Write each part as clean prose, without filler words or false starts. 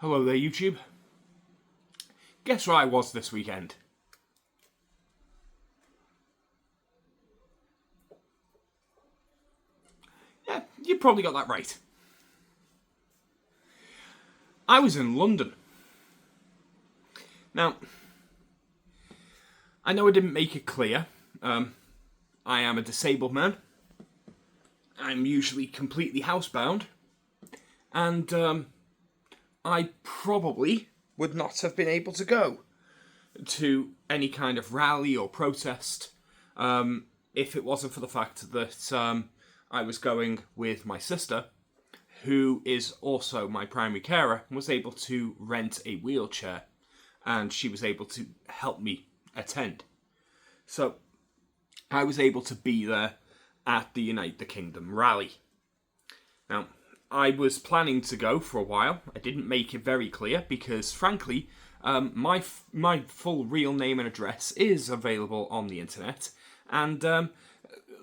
Hello there, YouTube. Guess where I was this weekend? Yeah, you probably got that right. I was in London. Now, I know I didn't make it clear. I am a disabled man. I'm usually completely housebound. And I probably would not have been able to go to any kind of rally or protest if it wasn't for the fact that I was going with my sister, who is also my primary carer, and was able to rent a wheelchair, and she was able to help me attend. So I was able to be there at the Unite the Kingdom rally. Now, I was planning to go for a while. I didn't make it very clear because, frankly, my full real name and address is available on the internet. And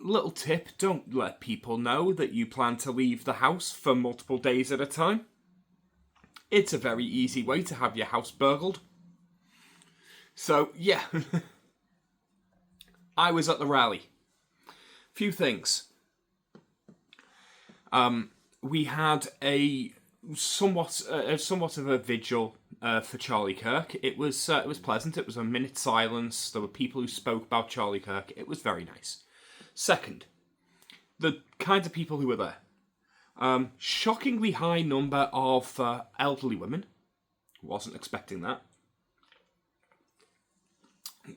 little tip, don't let people know that you plan to leave the house for multiple days at a time. It's a very easy way to have your house burgled. So, yeah. I was at the rally. Few things. We had a somewhat of a vigil for Charlie Kirk. It was pleasant. It was a minute's silence. There were people who spoke about Charlie Kirk. It was very nice. Second, the kinds of people who were there. Shockingly high number of elderly women. Wasn't expecting that.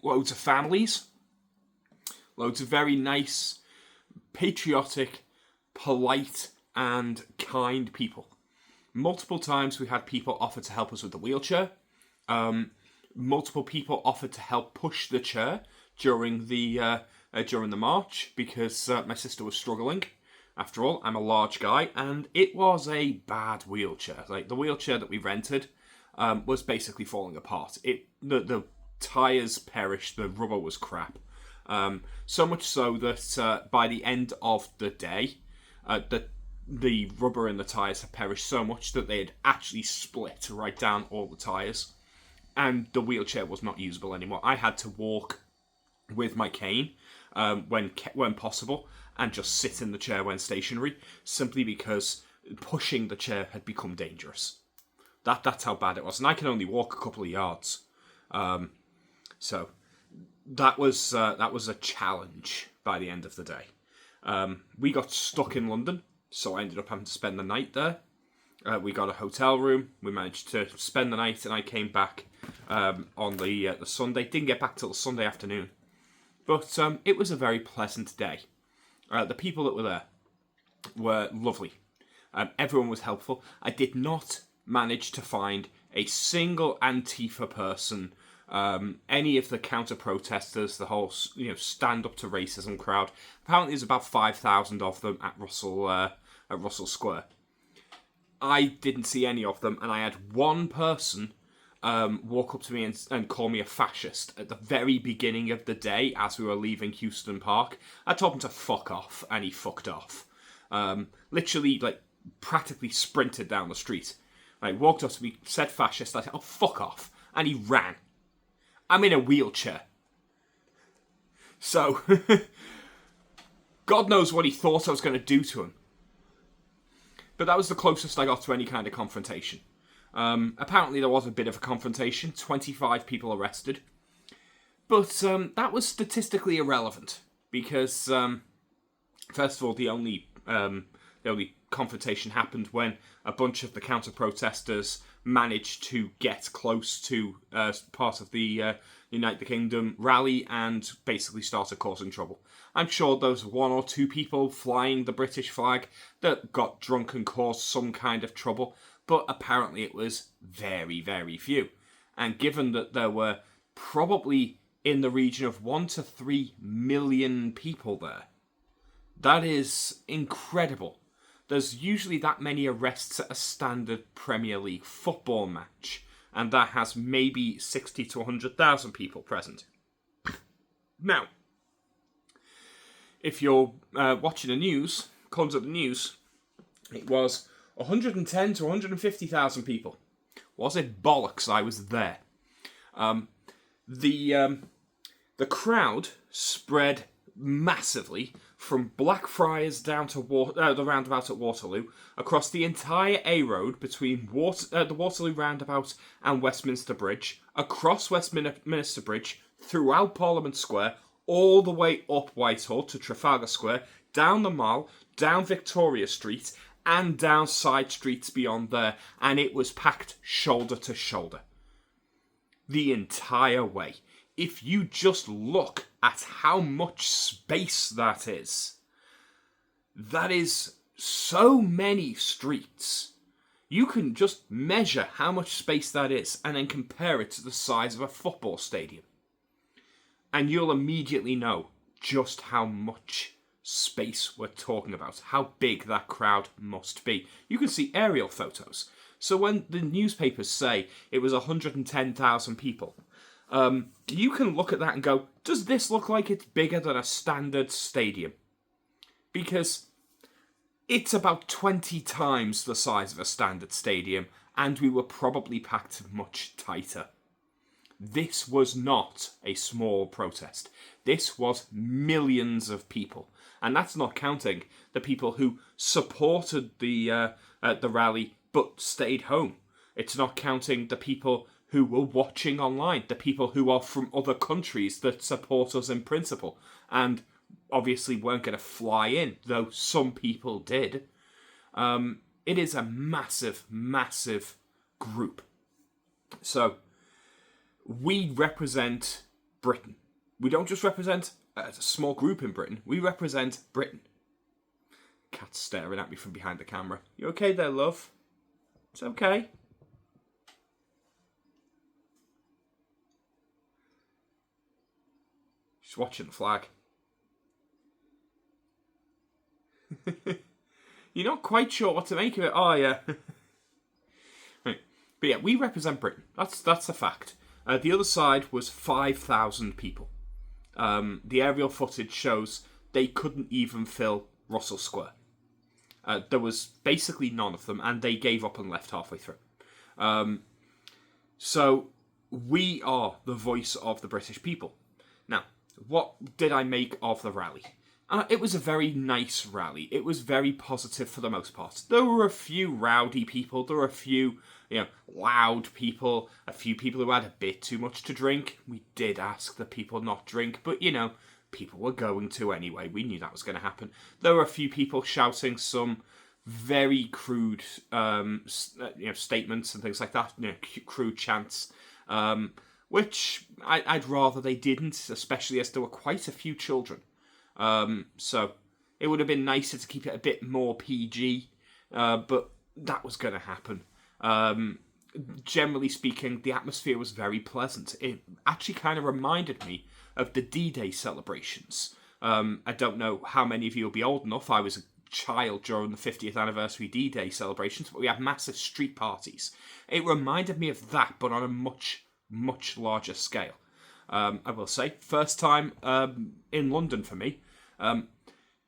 Loads of families. Loads of very nice, patriotic, polite, and kind people. Multiple times we had people offer to help us with the wheelchair. Multiple people offered to help push the chair during the march because my sister was struggling. After all, I'm a large guy, and it was a bad wheelchair. Like, the wheelchair that we rented was basically falling apart. The tires perished. The rubber was crap. So much so that by the end of the day, the rubber in the tyres had perished so much that they had actually split right down all the tyres, and the wheelchair was not usable anymore. I had to walk with my cane when possible, and just sit in the chair when stationary, simply because pushing the chair had become dangerous. That's how bad it was, and I can only walk a couple of yards. So that was a challenge by the end of the day. We got stuck in London. So I ended up having to spend the night there. We got a hotel room. We managed to spend the night, and I came back on the Sunday. Didn't get back till the Sunday afternoon. But it was a very pleasant day. The people that were there were lovely. Everyone was helpful. I did not manage to find a single Antifa person, any of the counter-protesters, the whole stand up to racism crowd. Apparently there's about 5,000 of them at Russell Square. I didn't see any of them, and I had one person walk up to me and call me a fascist at the very beginning of the day as we were leaving Houston Park. I told him to fuck off, and he fucked off. Literally, practically sprinted down the street. I walked up to me, said fascist, I said, oh, fuck off, and he ran. I'm in a wheelchair. So, God knows what he thought I was going to do to him. But that was the closest I got to any kind of confrontation. Apparently there was a bit of a confrontation. 25 people arrested. But that was statistically irrelevant. Because, first of all, the only confrontation happened when a bunch of the counter-protesters managed to get close to part of the Unite the Kingdom rally and basically started causing trouble. I'm sure there was one or two people flying the British flag that got drunk and caused some kind of trouble, but apparently it was very, very few. And given that there were probably in the region of 1 to 3 million people there, that is incredible. There's usually that many arrests at a standard Premier League football match, and that has maybe 60 to 100,000 people present. Now, if you're watching the news, comes up the news, it was 110 to 150,000 people. Was it bollocks? I was there. The crowd spread massively from Blackfriars down to the roundabout at Waterloo, across the entire A Road between the Waterloo roundabout and Westminster Bridge, across Westminster Bridge, throughout Parliament Square, all the way up Whitehall to Trafalgar Square, down the Mall, down Victoria Street, and down side streets beyond there, and it was packed shoulder to shoulder. The entire way. If you just look at how much space that is so many streets. You can just measure how much space that is and then compare it to the size of a football stadium. And you'll immediately know just how much space we're talking about, how big that crowd must be. You can see aerial photos. So when the newspapers say it was 110,000 people, you can look at that and go, does this look like it's bigger than a standard stadium? Because it's about 20 times the size of a standard stadium, and we were probably packed much tighter. This was not a small protest. This was millions of people. And that's not counting the people who supported the rally but stayed home. It's not counting the people who were watching online, the people who are from other countries that support us in principle, and obviously weren't going to fly in, though some people did. It is a massive, massive group. So, we represent Britain. We don't just represent a small group in Britain, we represent Britain. Cat's staring at me from behind the camera. You okay there, love? It's okay. She's watching the flag. You're not quite sure what to make of it, are you? Right. But yeah, we represent Britain. That's a fact. The other side was 5,000 people. The aerial footage shows they couldn't even fill Russell Square. There was basically none of them, and they gave up and left halfway through. So, we are the voice of the British people. Now, what did I make of the rally? It was a very nice rally. It was very positive for the most part. There were a few rowdy people. There were a few, loud people. A few people who had a bit too much to drink. We did ask that people not drink, but, people were going to anyway. We knew that was going to happen. There were a few people shouting some very crude, statements and things like that. Crude chants, which I'd rather they didn't, especially as there were quite a few children. So it would have been nicer to keep it a bit more PG, but that was going to happen. Generally speaking, the atmosphere was very pleasant. It actually kind of reminded me of the D-Day celebrations. I don't know how many of you will be old enough. I was a child during the 50th anniversary D-Day celebrations, but we had massive street parties. It reminded me of that, but on a much, much larger scale. I will say, first time in London for me.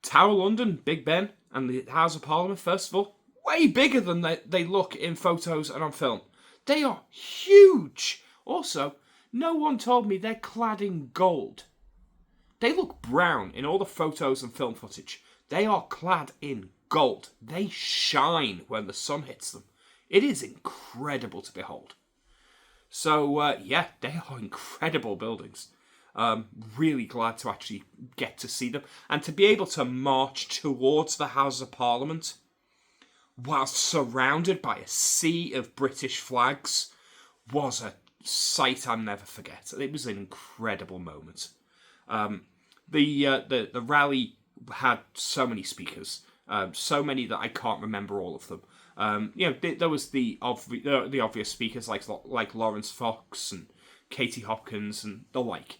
Tower London, Big Ben, and the House of Parliament, first of all, way bigger than they look in photos and on film. They are huge. Also, no one told me they're clad in gold. They look brown in all the photos and film footage. They are clad in gold. They shine when the sun hits them. It is incredible to behold. So, they are incredible buildings. Really glad to actually get to see them. And to be able to march towards the House of Parliament whilst surrounded by a sea of British flags was a sight I'll never forget. It was an incredible moment. The rally had so many speakers, so many that I can't remember all of them. There was the obvious speakers like Lawrence Fox and Katie Hopkins and the like.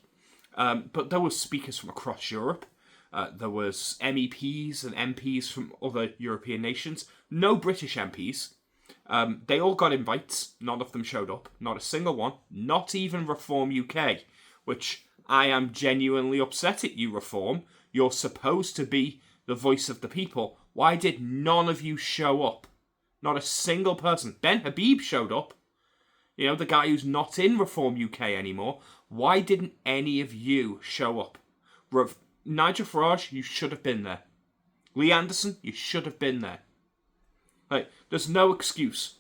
But there were speakers from across Europe. There was MEPs and MPs from other European nations. No British MPs. They all got invites. None of them showed up. Not a single one. Not even Reform UK, which I am genuinely upset at you, Reform. You're supposed to be the voice of the people. Why did none of you show up? Not a single person. Ben Habib showed up. You know, the guy who's not in Reform UK anymore. Why didn't any of you show up? Nigel Farage, you should have been there. Lee Anderson, you should have been there. Like, there's no excuse.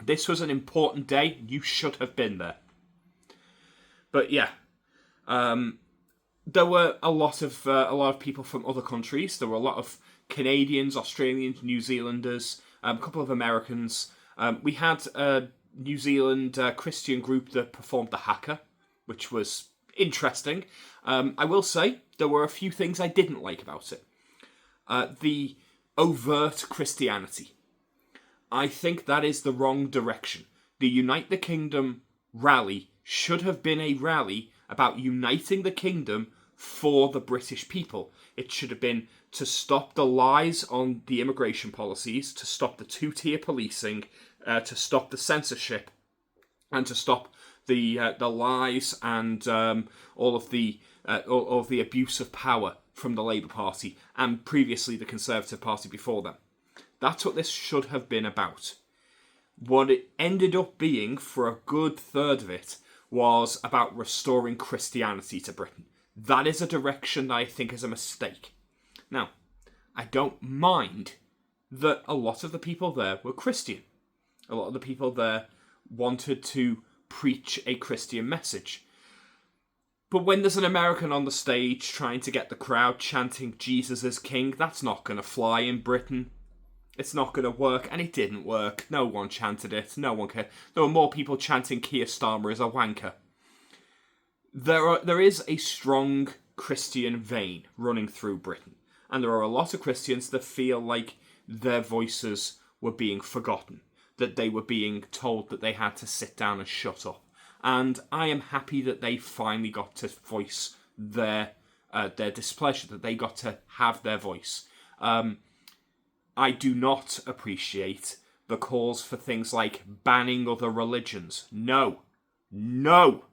This was an important day. You should have been there. But yeah, there were a lot of people from other countries. There were a lot of Canadians, Australians, New Zealanders, a couple of Americans. We had a New Zealand Christian group that performed the haka, which was interesting. I will say there were a few things I didn't like about it. The overt Christianity. I think that is the wrong direction. The Unite the Kingdom rally should have been a rally about uniting the kingdom for the British people. It should have been to stop the lies on the immigration policies, to stop the two-tier policing, to stop the censorship, and to stop the lies and all of the abuse of power from the Labour Party and previously the Conservative Party before them. That's what this should have been about. What it ended up being, for a good third of it, was about restoring Christianity to Britain. That is a direction that I think is a mistake. Now, I don't mind that a lot of the people there were Christian. A lot of the people there wanted to preach a Christian message. But when there's an American on the stage trying to get the crowd chanting Jesus is King, that's not going to fly in Britain. It's not going to work, and it didn't work. No one chanted it. No one cared. There were more people chanting Keir Starmer is a wanker. There is a strong Christian vein running through Britain, and there are a lot of Christians that feel like their voices were being forgotten, that they were being told that they had to sit down and shut up. And I am happy that they finally got to voice their displeasure, that they got to have their voice. I do not appreciate the calls for things like banning other religions. No. No.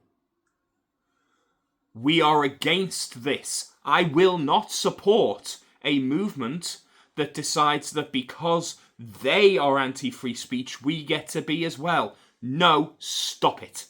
We are against this. I will not support a movement that decides that because they are anti-free speech, we get to be as well. No, stop it.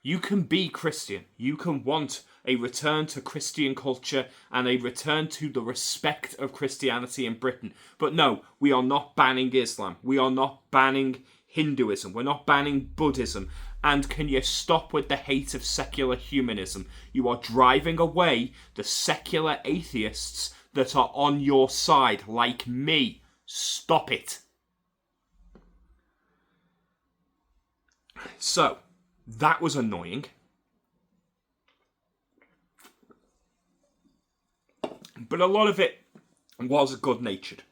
You can be Christian. You can want a return to Christian culture and a return to the respect of Christianity in Britain. But no, we are not banning Islam. We are not banning Hinduism. We're not banning Buddhism. And can you stop with the hate of secular humanism? You are driving away the secular atheists that are on your side, like me. Stop it. So, that was annoying. But a lot of it was good-natured.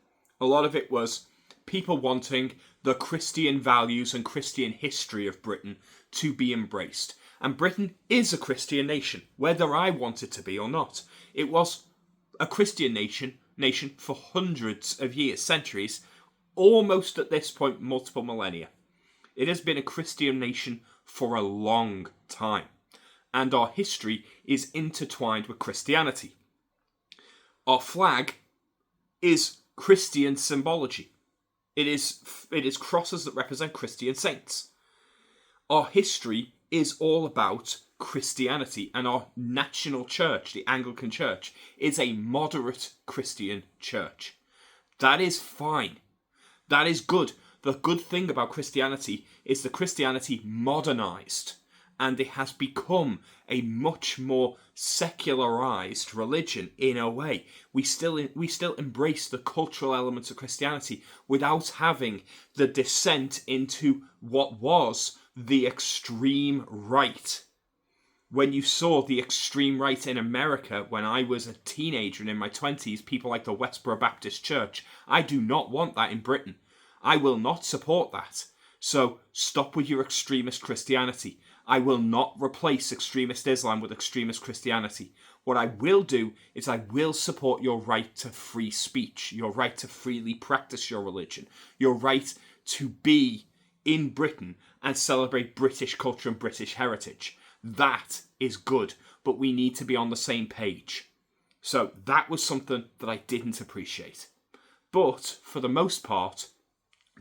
A lot of it was people wanting the Christian values and Christian history of Britain to be embraced. And Britain is a Christian nation, whether I want it to be or not. It was a Christian nation for hundreds of years, centuries, almost at this point, multiple millennia. It has been a Christian nation for a long time. And our history is intertwined with Christianity. Our flag is Christian symbology. It is crosses that represent Christian saints. Our history is all about Christianity, and our national church, the Anglican Church, is a moderate Christian church. That is fine. That is good. The good thing about Christianity is that Christianity modernized, and it has become a much more secularized religion in a way. We still embrace the cultural elements of Christianity without having the descent into what was the extreme right. When you saw the extreme right in America when I was a teenager and in my 20s, people like the Westboro Baptist Church, I do not want that in Britain. I will not support that. So stop with your extremist Christianity. I will not replace extremist Islam with extremist Christianity. What I will do is I will support your right to free speech, your right to freely practice your religion, your right to be in Britain and celebrate British culture and British heritage. That is good, but we need to be on the same page. So that was something that I didn't appreciate. But for the most part,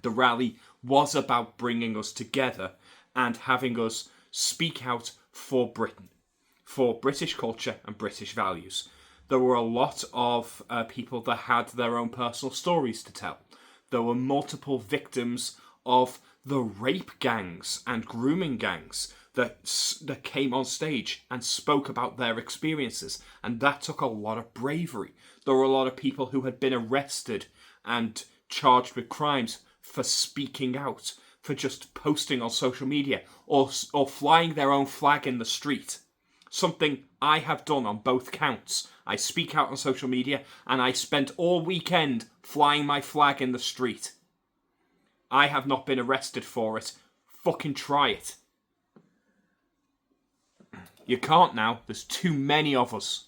the rally was about bringing us together and having us speak out for Britain, for British culture and British values. There were a lot of people that had their own personal stories to tell. There were multiple victims of the rape gangs and grooming gangs that came on stage and spoke about their experiences, and that took a lot of bravery. There were a lot of people who had been arrested and charged with crimes for speaking out, for just posting on social media or flying their own flag in the street. Something I have done on both counts. I speak out on social media and I spent all weekend flying my flag in the street. I have not been arrested for it. Fucking try it. You can't now. There's too many of us.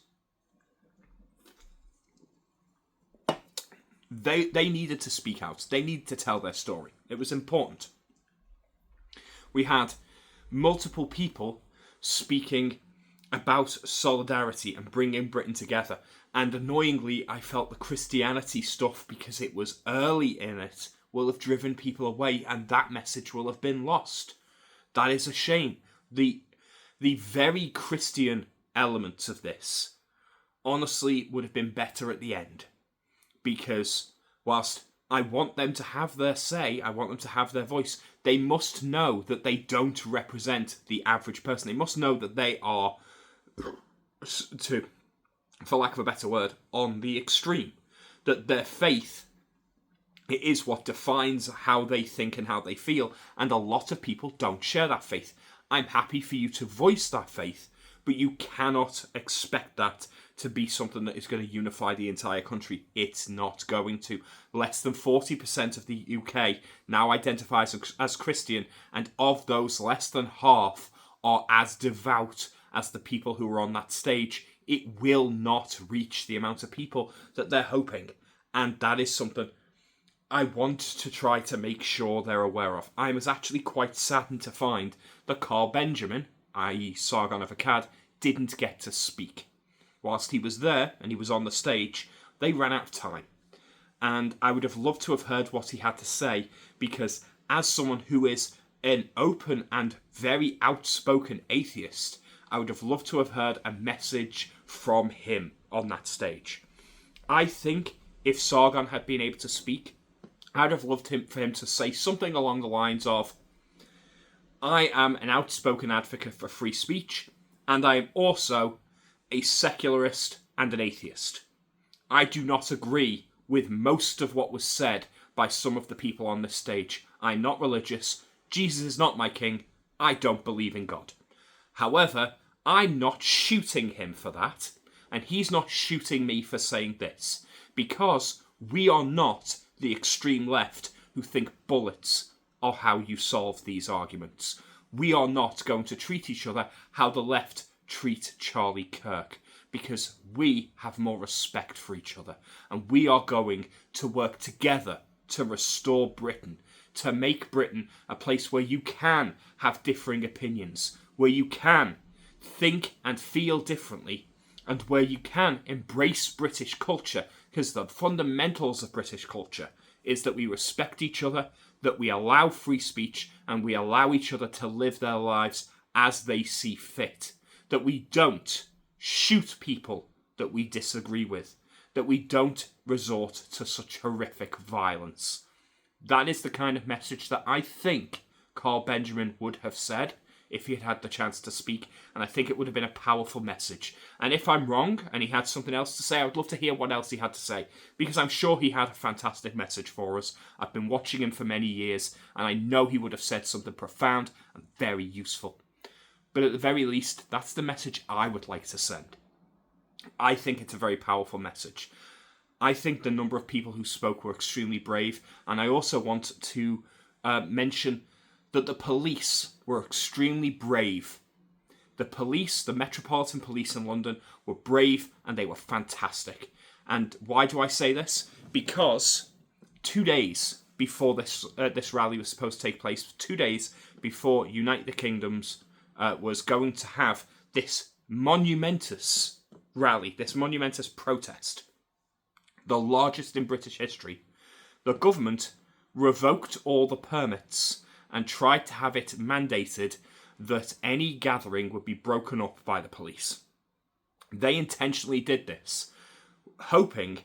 They needed to speak out. They needed to tell their story. It was important. We had multiple people speaking about solidarity and bringing Britain together. And annoyingly, I felt the Christianity stuff, because it was early in it, will have driven people away, and that message will have been lost. That is a shame. The very Christian elements of this, honestly, would have been better at the end. Because whilst I want them to have their say, I want them to have their voice, they must know that they don't represent the average person. They must know that they are, for lack of a better word, on the extreme. That their faith, it is what defines how they think and how they feel, and a lot of people don't share that faith. I'm happy for you to voice that faith, but you cannot expect that to be something that is going to unify the entire country. It's not going to. Less than 40% of the UK now identifies as Christian, and of those, less than half are as devout as the people who are on that stage. It will not reach the amount of people that they're hoping, and that is something I want to try to make sure they're aware of. I was actually quite saddened to find that Carl Benjamin, i.e. Sargon of Akkad, didn't get to speak. Whilst he was there and he was on the stage, they ran out of time. And I would have loved to have heard what he had to say, because as someone who is an open and very outspoken atheist, I would have loved to have heard a message from him on that stage. I think if Sargon had been able to speak, I'd have loved for him to say something along the lines of, I am an outspoken advocate for free speech, and I am also a secularist and an atheist. I do not agree with most of what was said by some of the people on this stage. I'm not religious. Jesus is not my king. I don't believe in God. However, I'm not shooting him for that, and he's not shooting me for saying this, because we are not the extreme left who think bullets are how you solve these arguments. We are not going to treat each other how the left treat Charlie Kirk, because we have more respect for each other, and we are going to work together to restore Britain, to make Britain a place where you can have differing opinions, where you can think and feel differently, and where you can embrace British culture, because the fundamentals of British culture is that we respect each other, that we allow free speech, and we allow each other to live their lives as they see fit. That we don't shoot people that we disagree with. That we don't resort to such horrific violence. That is the kind of message that I think Carl Benjamin would have said if he had had the chance to speak, and I think it would have been a powerful message. And if I'm wrong and he had something else to say, I would love to hear what else he had to say, because I'm sure he had a fantastic message for us. I've been watching him for many years, and I know he would have said something profound and very useful. But at the very least, that's the message I would like to send. I think it's a very powerful message. I think the number of people who spoke were extremely brave, and I also want to mention that the police were extremely brave. The police, the Metropolitan Police in London, were brave and they were fantastic. And why do I say this? Because 2 days before this rally was supposed to take place, 2 days before Unite the Kingdoms was going to have this monumentous rally, this monumentous protest, the largest in British history, the government revoked all the permits and tried to have it mandated that any gathering would be broken up by the police. They intentionally did this, hoping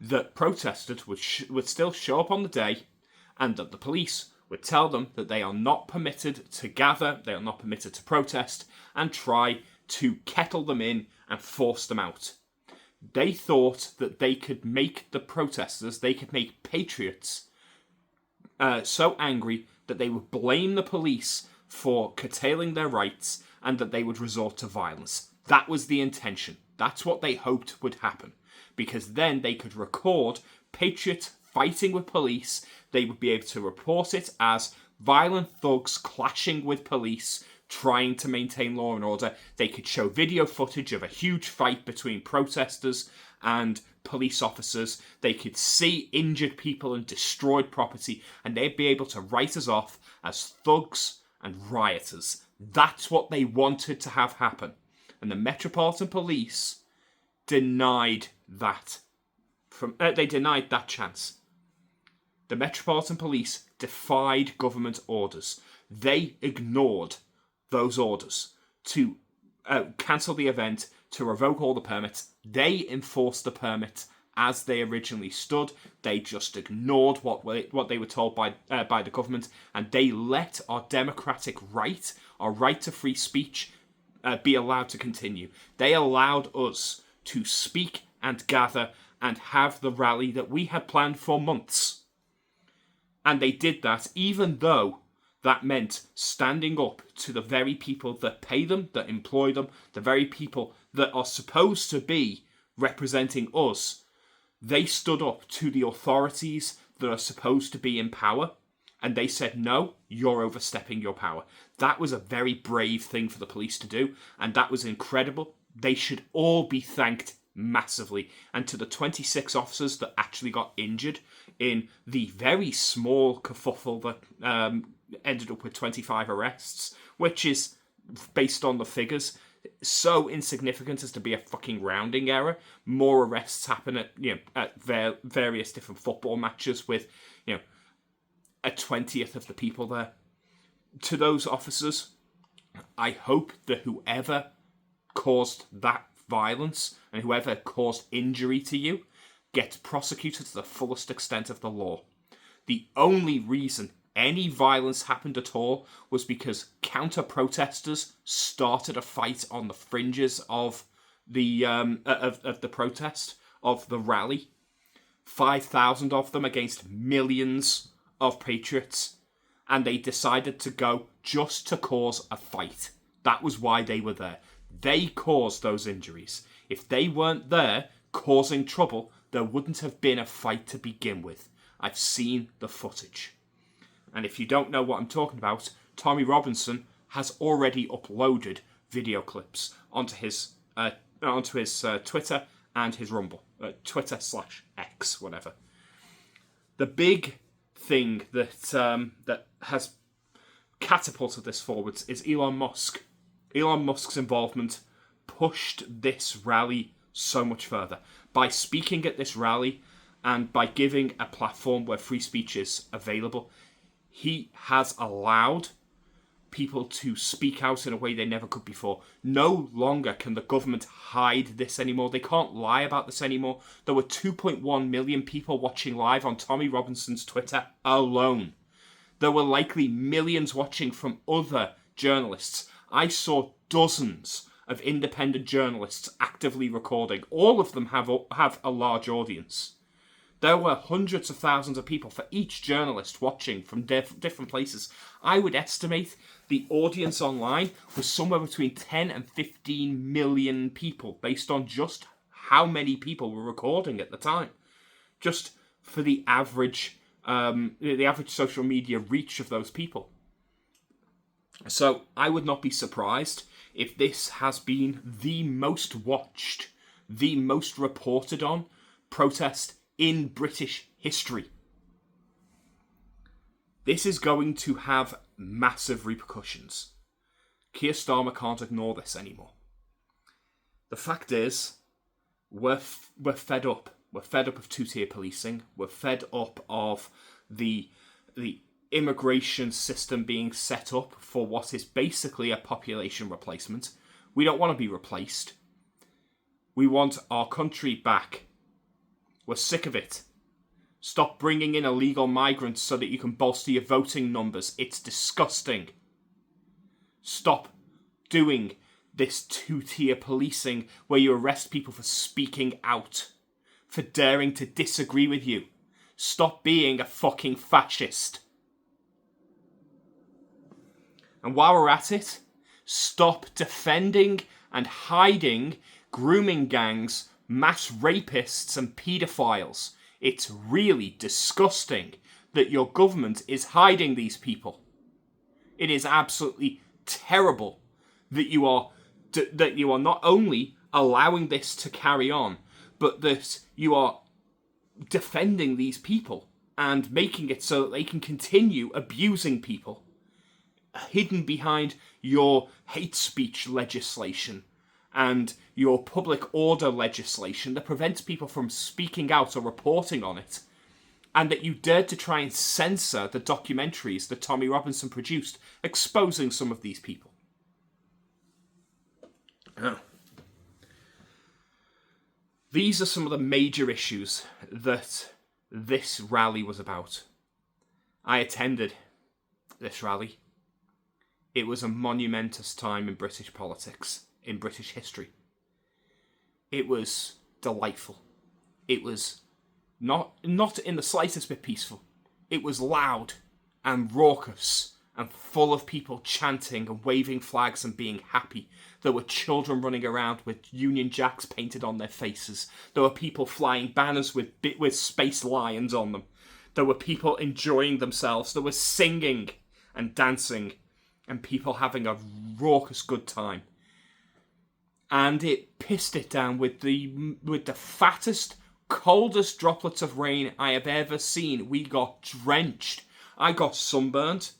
that protesters would still show up on the day and that the police would tell them that they are not permitted to gather, they are not permitted to protest, and try to kettle them in and force them out. They thought that they could make the protesters, they could make patriots so angry that they would blame the police for curtailing their rights and that they would resort to violence. That was the intention. That's what they hoped would happen. Because then they could record patriots fighting with police. They would be able to report it as violent thugs clashing with police, trying to maintain law and order. They could show video footage of a huge fight between protesters and police officers. They could see injured people and destroyed property, and they'd be able to write us off as thugs and rioters. That's what they wanted to have happen. And the Metropolitan Police denied that. They denied that chance. The Metropolitan Police defied government orders. They ignored those orders to cancel the event, to revoke all the permits. They enforced the permit as they originally stood. They just ignored what they were told by the government, and they let our democratic right, our right to free speech, be allowed to continue. They allowed us to speak and gather and have the rally that we had planned for months. And they did that even though that meant standing up to the very people that pay them, that employ them, the very people that are supposed to be representing us. They stood up to the authorities that are supposed to be in power, and they said, no, you're overstepping your power. That was a very brave thing for the police to do, and that was incredible. They should all be thanked massively. And to the 26 officers that actually got injured in the very small kerfuffle that ended up with 25 arrests, which is, based on the figures, so insignificant as to be a fucking rounding error. More arrests happen at various different football matches with a 20th of the people there. To those officers, I hope that whoever caused that violence and whoever caused injury to you gets prosecuted to the fullest extent of the law. The only reason any violence happened at all was because counter-protesters started a fight on the fringes of the protest, of the rally. 5,000 of them against millions of patriots, and they decided to go just to cause a fight. That was why they were there. They caused those injuries. If they weren't there causing trouble, there wouldn't have been a fight to begin with. I've seen the footage. And if you don't know what I'm talking about, Tommy Robinson has already uploaded video clips onto his Twitter and his Rumble. Twitter/X, whatever. The big thing that has catapulted this forwards is Elon Musk. Elon Musk's involvement pushed this rally so much further. By speaking at this rally and by giving a platform where free speech is available, he has allowed people to speak out in a way they never could before. No longer can the government hide this anymore. They can't lie about this anymore. There were 2.1 million people watching live on Tommy Robinson's Twitter alone. There were likely millions watching from other journalists. I saw dozens of independent journalists actively recording. All of them have a large audience. There were hundreds of thousands of people for each journalist watching from different places. I would estimate the audience online was somewhere between 10 and 15 million people, based on just how many people were recording at the time. Just for the average social media reach of those people. So I would not be surprised if this has been the most watched, the most reported on protest in British history. This is going to have massive repercussions. Keir Starmer can't ignore this anymore. The fact is, we're fed up. We're fed up of two-tier policing. We're fed up of the the immigration system being set up for what is basically a population replacement. We don't want to be replaced. We want our country back. We're sick of it. Stop bringing in illegal migrants so that you can bolster your voting numbers. It's disgusting. Stop doing this two-tier policing where you arrest people for speaking out, for daring to disagree with you. Stop being a fucking fascist. And while we're at it, stop defending and hiding grooming gangs, mass rapists and paedophiles. It's really disgusting that your government is hiding these people. It is absolutely terrible that you are not only allowing this to carry on, but that you are defending these people and making it so that they can continue abusing people, hidden behind your hate speech legislation and your public order legislation that prevents people from speaking out or reporting on it, and that you dared to try and censor the documentaries that Tommy Robinson produced exposing some of these people. Oh. These are some of the major issues that this rally was about. I attended this rally. It was a monumentous time in British politics, in British history. It was delightful. It was not in the slightest bit peaceful. It was loud and raucous and full of people chanting and waving flags and being happy. There were children running around with Union Jacks painted on their faces. There were people flying banners with space lions on them. There were people enjoying themselves. There was singing and dancing and people having a raucous good time. And it pissed it down with the fattest, coldest droplets of rain I have ever seen. We got drenched. I got sunburnt.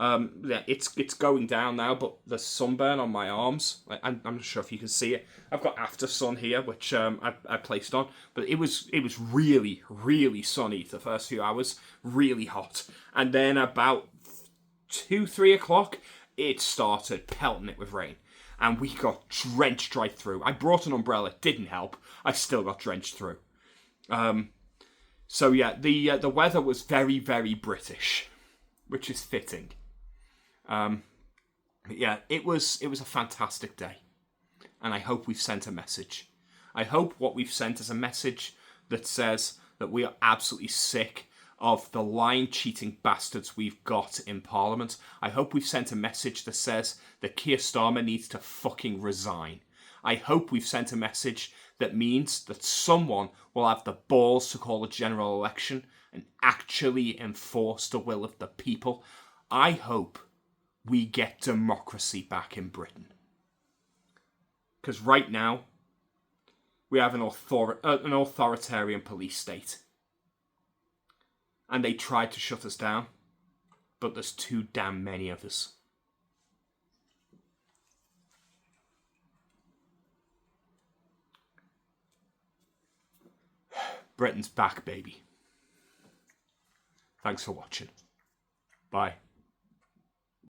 Yeah, it's going down now, but there's sunburn on my arms. I'm not sure if you can see it. I've got after sun here, which I placed on, but it was really, really sunny the first few hours, really hot, and then about 2-3 o'clock, it started pelting it with rain, and we got drenched right through. I brought an umbrella, it didn't help. I still got drenched through. So yeah, the weather was very, very British, which is fitting. Yeah, it was a fantastic day, and I hope we've sent a message. I hope what we've sent is a message that says that we are absolutely sick of the lying, cheating bastards we've got in Parliament. I hope we've sent a message that says that Keir Starmer needs to fucking resign. I hope we've sent a message that means that someone will have the balls to call a general election and actually enforce the will of the people. I hope we get democracy back in Britain. Because right now, we have an authoritarian police state. And they tried to shut us down, but there's too damn many of us. Britain's back, baby. Thanks for watching. Bye.